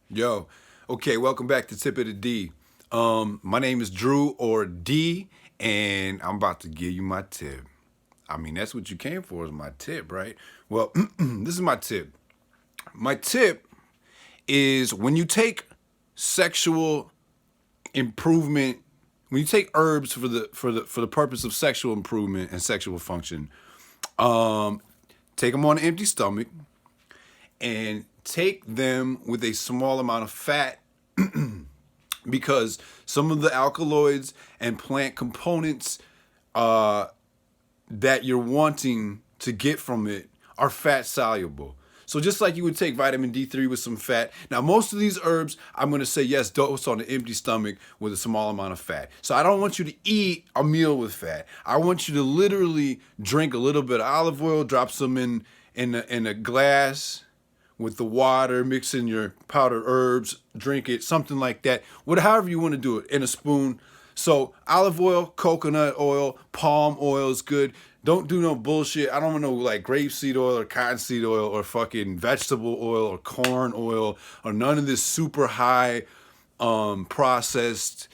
Yo, okay, welcome back to Tip of the D. My name is Drew or D, and I'm about to give you my tip. I mean, that's what you came for is my tip, right? Well, this is my tip. My tip is when you take sexual improvement, when you take herbs for the purpose of sexual improvement and sexual function, take them on an empty stomach and take them with a small amount of fat because some of the alkaloids and plant components that you're wanting to get from it are fat soluble. So just like you would take vitamin D3 with some fat. Now, most of these herbs, I'm going to say yes, dose on an empty stomach with a small amount of fat. So I don't want you to eat a meal with fat. I want you to literally drink a little bit of olive oil, drop some in a glass with the water, mix in your powdered herbs, drink it, something like that. However you want to do it, in a spoon. So olive oil, coconut oil, palm oil is good. Don't do no bullshit. I don't want no like grapeseed oil or cottonseed oil or fucking vegetable oil or corn oil or none of this super high processed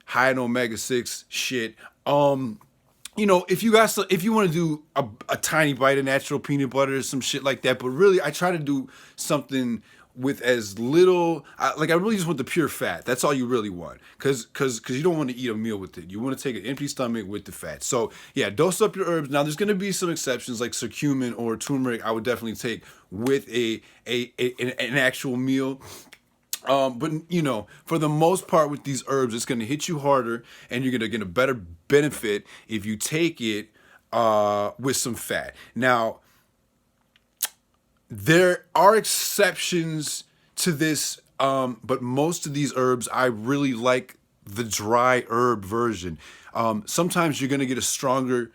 high in omega-6 shit. If you want to do a tiny bite of natural peanut butter or some shit like that, but really I try to do something with as little, I really just want the pure fat. That's all you really want, because you don't want to eat a meal with it. You want to take an empty stomach with the fat. So yeah, dose up your herbs. Now there's going to be some exceptions like curcumin or turmeric. I would definitely take with an actual meal. But for the most part with these herbs, it's going to hit you harder, and you're going to get a better benefit if you take it with some fat. Now, there are exceptions to this, but most of these herbs, I really like the dry herb version. Sometimes you're going to get a stronger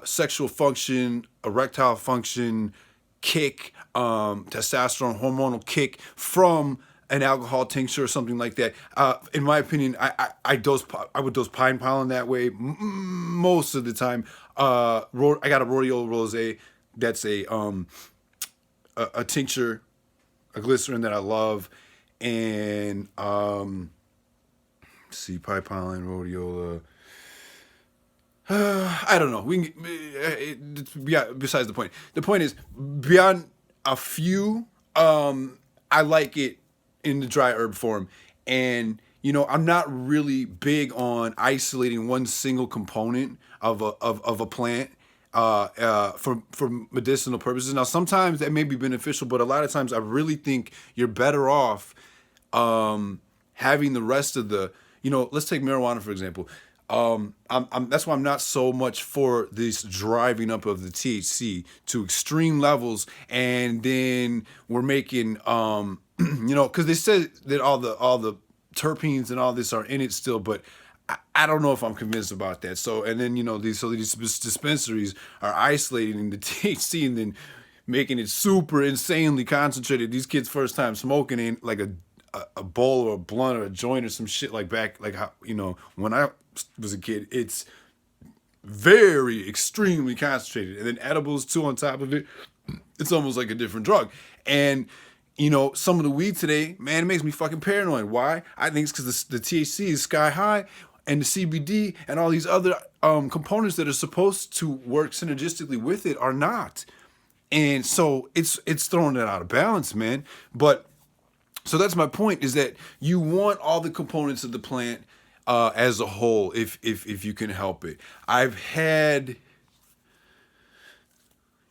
sexual function, erectile function kick, testosterone hormonal kick from an alcohol tincture or something like that. In my opinion, I would dose pine pollen that way most of the time. I got a rhodiola rosé. That's a tincture, a glycerin that I love, and see, pine pollen, rhodiola. I don't know. Besides the point. The point is, beyond a few, I like it in the dry herb form, and I'm not really big on isolating one single component of a plant for medicinal purposes. Now, sometimes that may be beneficial, but a lot of times I really think you're better off having the rest of the. Let's take marijuana for example. That's why I'm not so much for this driving up of the THC to extreme levels, and then we're making, because they said that all the terpenes and all this are in it still, but I don't know if I'm convinced about that. So, and then these dispensaries are isolating the THC and then making it super insanely concentrated. These kids first time smoking in like a bowl or a blunt or a joint or some shit like back, like how when I was a kid, it's very extremely concentrated, and then edibles too on top of it. It's almost like a different drug. And some of the weed today, man, it makes me fucking paranoid. Why? I think it's because the THC is sky high, and the CBD and all these other components that are supposed to work synergistically with it are not. And so it's throwing it out of balance, man. But so that's my point, is that you want all the components of the plant as a whole, if you can help it. I've had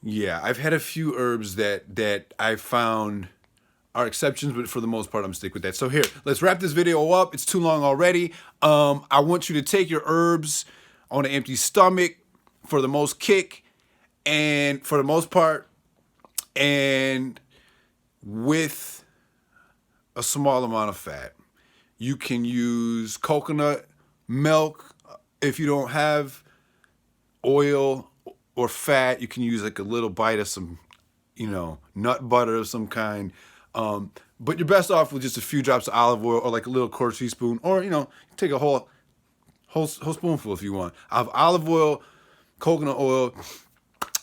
a few herbs that I found are exceptions, but for the most part, I'm stick with that. So here, let's wrap this video up. It's too long already. I want you to take your herbs on an empty stomach for the most kick, and for the most part, and with a small amount of fat. You can use coconut milk. If you don't have oil or fat, you can use like a little bite of some, nut butter of some kind. But you're best off with just a few drops of olive oil or like a little quarter teaspoon, or take a whole spoonful if you want of olive oil, coconut oil,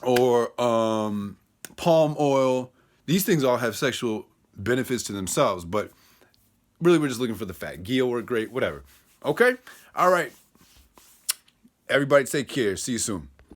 or palm oil. These things all have benefits to themselves. But really, we're just looking for the fat. Ghee will work great, whatever. Okay? All right. Everybody take care. See you soon.